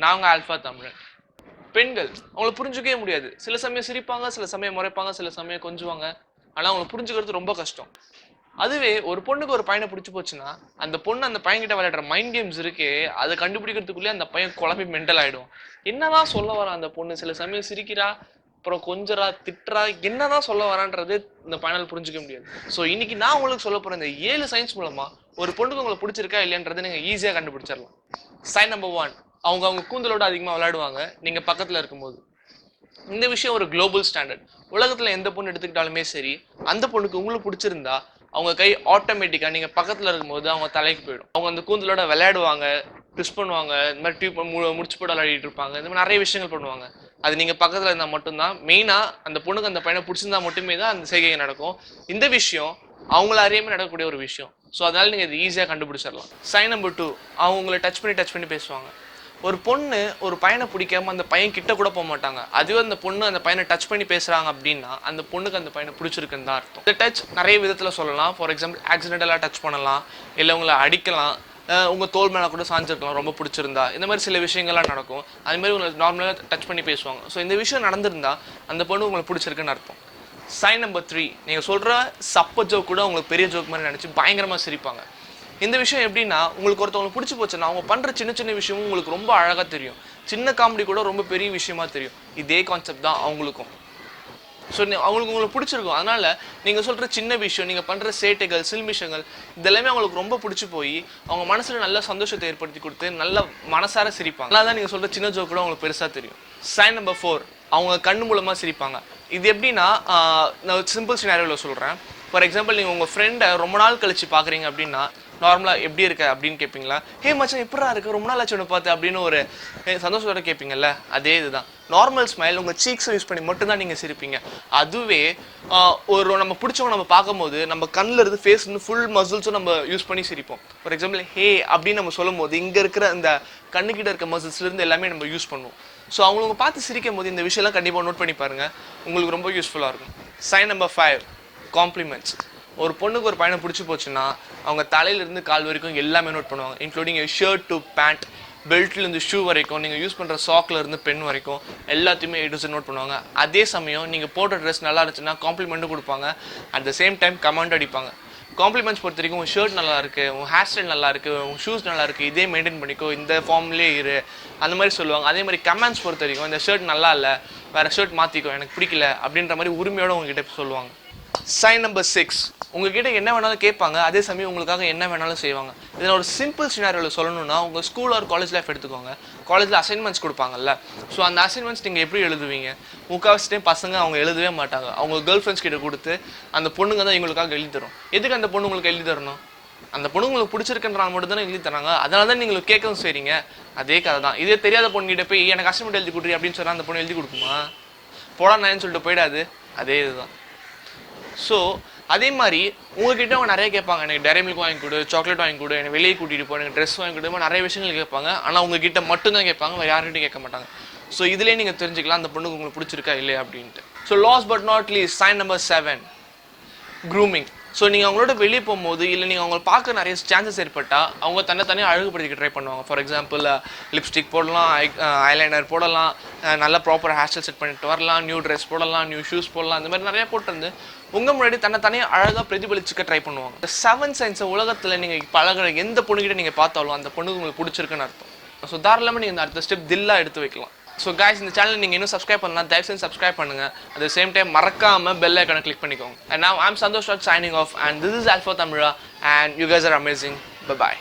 நான் உங்க ஆல்ஃபா தமிழன். பெண்கள் அவங்கள புரிஞ்சுக்கவே முடியாது. சில சமயம் சிரிப்பாங்க, சில சமயம் முறைப்பாங்க, சில சமயம் கொஞ்சுவாங்க. ஆனா அவங்கள புரிஞ்சுக்கிறது ரொம்ப கஷ்டம். அதுவே ஒரு பொண்ணுக்கு ஒரு பையனை பிடிச்சி போச்சுன்னா அந்த பொண்ணு அந்த பையன் கிட்ட விளையாடுற மைண்ட் கேம்ஸ் இருக்கே அதை கண்டுபிடிக்கிறதுக்குள்ளே அந்த பையன் குழம்பி மென்டல் ஆயிடும். என்னதான் சொல்ல வரா அந்த பொண்ணு, சில சமயம் சிரிக்கிறா, அப்புறம் கொஞ்சரா திட்டுறா, என்னதான் சொல்ல வரான்றது இந்த பையனால் புரிஞ்சுக்க முடியாது. ஸோ இன்னைக்கு நான் உங்களுக்கு சொல்ல போற இந்த 7 சயின்ஸ் மூலமா ஒரு பொண்ணுக்கு உங்களுக்கு பிடிச்சிருக்கா இல்லையன்றதை நீங்க ஈஸியா கண்டுபிடிச்சிடலாம். சைன் நம்பர் 1, அவங்க கூந்தலோட அதிகமா விளையாடுவாங்க நீங்க பக்கத்துல இருக்கும்போது. இந்த விஷயம் ஒரு குளோபல் ஸ்டாண்டர்ட். உலகத்துல எந்த பொண்ணு எடுத்துக்கிட்டாலுமே சரி, அந்த பொண்ணுக்கு உங்களுக்கு பிடிச்சிருந்தா அவங்க கை ஆட்டோமேட்டிக்கா நீங்க பக்கத்துல இருக்கும்போது அவங்க தலைக்கு போயிடும். அவங்க அந்த கூந்தலோட விளையாடுவாங்க, ட்விஸ்ட் பண்ணுவாங்க, இந்த மாதிரி டியூப் முடிச்சு போட்டு விளையாடிட்டு இருப்பாங்க, இந்த மாதிரி நிறைய விஷயங்கள் பண்ணுவாங்க. அது நீங்க பக்கத்துல இருந்தா மட்டும்தான். மெயினா அந்த பொண்ணுக்கு அந்த பையனை பிடிச்சிருந்தா மட்டுமே தான் அந்த செய்கை நடக்கும். இந்த விஷயம் அவங்கள அறியாம நடக்கக்கூடிய ஒரு விஷயம். ஸோ அதனால நீங்க இது ஈஸியா கண்டுபிடிச்சிடலாம். சைன் நம்பர் 2, அவங்க உங்களை டச் பண்ணி பேசுவாங்க. ஒரு பொண்ணு ஒரு பையனை பிடிக்காம அந்த பையன் கிட்ட கூட போக மாட்டாங்க. அதுவே அந்த பொண்ணு அந்த பையனை டச் பண்ணி பேசுறாங்க அப்படின்னா அந்த பொண்ணுக்கு அந்த பையனை பிடிச்சிருக்குன்னு தான் அர்த்தம். இந்த டச் நிறைய விதத்துல சொல்லலாம். ஃபார் எக்ஸாம்பிள் ஆக்சிடென்டலா டச் பண்ணலாம், இல்லை உங்களை அடிக்கலாம், உங்க தோல் மேலே கூட சாஞ்சிருக்கலாம் ரொம்ப பிடிச்சிருந்தா. இந்த மாதிரி சில விஷயங்கள்லாம் நடக்கும். அது மாதிரி உங்களை நார்மலாக டச் பண்ணி பேசுவாங்க. ஸோ இந்த விஷயம் நடந்திருந்தா அந்த பொண்ணு உங்களுக்கு பிடிச்சிருக்குன்னு அர்த்தம். சைன் நம்பர் 3, நீங்கள் சொல்கிற சப்ப ஜோக் கூட உங்களுக்கு பெரிய ஜோக் மாதிரி நினச்சி பயங்கரமாக சிரிப்பாங்க. இந்த விஷயம் எப்படின்னா, உங்களுக்கு ஒருத்தவங்களுக்கு பிடிச்சி போச்சுன்னா அவங்க பண்ணுற சின்ன சின்ன விஷயமும் உங்களுக்கு ரொம்ப அழகாக தெரியும். சின்ன காமெடி கூட ரொம்ப பெரிய விஷயமா தெரியும். இதே கான்செப்ட் தான் அவங்களுக்கும். ஸோ உங்களுக்கு பிடிச்சிருக்கும். அதனால நீங்கள் சொல்கிற சின்ன விஷயம், நீங்கள் பண்ணுற சேட்டைகள், சில்மிஷங்கள் இதெல்லாமே அவங்களுக்கு ரொம்ப பிடிச்சி போய் அவங்க மனசில் நல்ல சந்தோஷத்தை ஏற்படுத்தி கொடுத்து நல்ல மனசார சிரிப்பாங்க. அதனால தான் நீங்கள் சொல்கிற சின்ன ஜோக் கூட அவங்களுக்கு பெருசாக தெரியும். சைன் நம்பர் 4, அவங்க கண்ணு மூலமாக சிரிப்பாங்க. இது எப்படின்னா, நான் சிம்பிள் சினாரியோவில் சொல்கிறேன். ஃபார் எக்ஸாம்பிள், நீங்கள் உங்கள் ஃப்ரெண்டை ரொம்ப நாள் கழிச்சு பார்க்குறீங்க அப்படின்னா நார்மலாக எப்படி இருக்க அப்படின்னு கேட்பீங்களா? ஹே மச்சான் எப்படா இருக்கு, ரொம்ப நாள் ஆச்சு ஒன்று பார்த்து அப்படின்னு ஒரு சந்தோஷத்தோட கேட்பீங்கல்ல, அதே இதுதான். நார்மல் ஸ்மைல் உங்கள் சீக்ஸை யூஸ் பண்ணி மட்டும்தான் நீங்கள் சிரிப்பீங்க. அதுவே ஒரு நம்ம பிடிச்சவங்க நம்ம பார்க்கும்போது நம்ம கண்ணில் இருந்து ஃபேஸ் இருந்து ஃபுல் மசில்ஸும் நம்ம யூஸ் பண்ணி சிரிப்போம். ஃபார் எக்ஸாம்பிள் ஹே அப்படின்னு நம்ம சொல்லும் போது இங்கே இருக்கிற இந்த கண்ணுக்கிட்ட இருக்க மசில்ஸ்லேருந்து எல்லாமே நம்ம யூஸ் பண்ணுவோம். ஸோ அவங்களுக்கு பார்த்து சிரிக்கும் போது இந்த விஷயம்லாம் கண்டிப்பாக நோட் பண்ணி பாருங்கள், உங்களுக்கு ரொம்ப யூஸ்ஃபுல்லாக இருக்கும். Sign number 5, compliments. ஒரு பொண்ணுக்கு ஒரு பையனை பிடிச்சி போச்சுன்னா அவங்க தலையிலேருந்து கால் வரைக்கும் எல்லாமே நோட் பண்ணுவாங்க. இன்க்ளூடிங் ஷர்ட் டு பேண்ட், பெல்ட்லேருந்து ஷூ வரைக்கும், நீங்கள் யூஸ் பண்ணுற சாக்லேருந்து பென் வரைக்கும் எல்லாத்தையுமே நோட் பண்ணுவாங்க. அதே சமயம் நீங்கள் போட்ட ட்ரெஸ் நல்லா இருந்துச்சுன்னா காம்ப்ளிமெண்ட்டும் கொடுப்பாங்க. At the same time comment அடிப்பாங்க. காம்ப்ளிமெண்ட்ஸ் பொறுத்த வரைக்கும் உங்கள் ஷர்ட் நல்லா இருக்குது, உங்கள் ஹேர் ஸ்டைல் நல்லா இருக்குது, உங்கள் ஷூஸ் நல்லா இருக்குது, இதே மெயின்டைன் பண்ணிக்கோ, இந்த ஃபார்ம்லேயே இரு, அந்த மாதிரி சொல்லுவாங்க. அதே மாதிரி கமெண்ட்ஸ் பொறுத்த வரைக்கும் இந்த ஷர்ட் நல்லா இல்லை, வேறு ஷர்ட் மாற்றிக்கோ, எனக்கு பிடிக்கல அப்படின்ற மாதிரி உரிமையோடு உங்ககிட்ட சொல்லுவாங்க. சைன் நம்பர் 6, உங்ககிட்ட என்ன வேணாலும் கேட்பாங்க, அதே சமயம் உங்களுக்காக என்ன வேணாலும் செய்வாங்க. இதில் ஒரு சிம்பிள் சினாரியோவில் சொல்லணும்னா, உங்கள் ஸ்கூல் ஒரு காலேஜ் லைஃப் எடுத்துக்கோங்க. காலேஜில் அசைன்மெண்ட்ஸ் கொடுப்பாங்கல்ல, ஸோ அந்த அசைன்மெண்ட்ஸ் நீங்கள் எப்படி எழுதுவீங்க? முக்கால்வாசி டைம் பசங்க அவங்க எழுதவே மாட்டாங்க. அவங்க கேர்ள் ஃப்ரெண்ட்ஸ் கிட்ட கொடுத்து அந்த பொண்ணுங்க தான் எங்களுக்காக எழுதி தரும். எதுக்கு அந்த பொண்ணு உங்களுக்கு எழுதி தரணும்? அந்த பொண்ணு உங்களுக்கு பிடிச்சிருக்குன்றாங்க மட்டும் தானே எழுதி தராங்க, அதனால தான் நீங்கள் கேட்கவும் செய்றீங்க. அதே கதை தான். இதே தெரியாத பொண்ணுகிட்ட போய் எனக்கு அசைன்மெண்ட் எழுதி கொடுறீ அப்படின்னு சொன்னால் அந்த பொண்ணு எழுதி கொடுக்குமா? போடா நான் சொல்லிட்டு போயிடாது. அதே இதுதான். ஸோ அதே மாதிரி உங்ககிட்ட அவங்க நிறைய கேட்பாங்க, எனக்கு டைரி மில்க் வாங்கி கொடு, சாக்லேட் வாங்கி கொடு, எனக்கு வெளியே கூட்டிகிட்டு போ, எனக்கு ட்ரெஸ் வாங்கி கொடு, நிறைய விஷயங்கள் கேட்பாங்க. ஆனால் உங்ககிட்ட மட்டும்தான் கேட்பாங்க, வேறு யார்கிட்டையும் கேட்க மாட்டாங்க. ஸோ இதுலேயே நீங்கள் தெரிஞ்சுக்கலாம் அந்த பொண்ணுக்கு உங்களுக்கு பிடிச்சிருக்கா இல்லையா அப்படின்ட்டு. So last but not least, sign number 7, grooming. So நீங்கள் அவங்களோட வெளியே போகும்போது இல்லை நீங்கள் அவங்களை பார்க்க நிறைய சான்சஸ் ஏற்பட்டால் அவங்க தன்னைத்தானே அழகுபடுத்திக்க ட்ரை பண்ணுவாங்க. ஃபார் எக்ஸாம்பிள் லிப்ஸ்டிக் போடலாம், ஐலைனர் போடலாம், நல்லா ப்ராப்பர் ஹேர் ஸ்டைல் செட் பண்ணிட்டு வரலாம், நியூ ட்ரெஸ் போடலாம், நியூ ஷூஸ் போடலாம், இந்த மாதிரி நிறையா போட்டு வந்து உங்கள் முன்னாடி தன்னைத்தானே அழகாக பிரதிபலிச்சுக்க ட்ரை பண்ணுவாங்க. இந்த 7 சயின்ஸை உலகத்தில் நீங்கள் பழகிற எந்த பொண்ணுகிட்ட நீங்கள் பார்த்தாலும் அந்த பொண்ணுக்கு உங்களுக்கு பிடிச்சிருக்குன்னு அர்த்தம். ஸோ தாராளமாக நீங்கள் இந்த அடுத்த ஸ்டெப் தில்லாக எடுத்து வைக்கலாம். ஸோ guys, இந்த சேனல் நீங்கள் இன்னும் சப்ஸ்கிரைப் பண்ணலாம், தயவு செஞ்சு சப்ஸ்கிரைப் பண்ணுங்கள். at the same time மறக்காமல் பெல் ஐக்கானை கிளிக் பண்ணிக்கோங்க. And now I'm Santosh signing off and this is Alpha Tamira and you guys are amazing. Bye bye.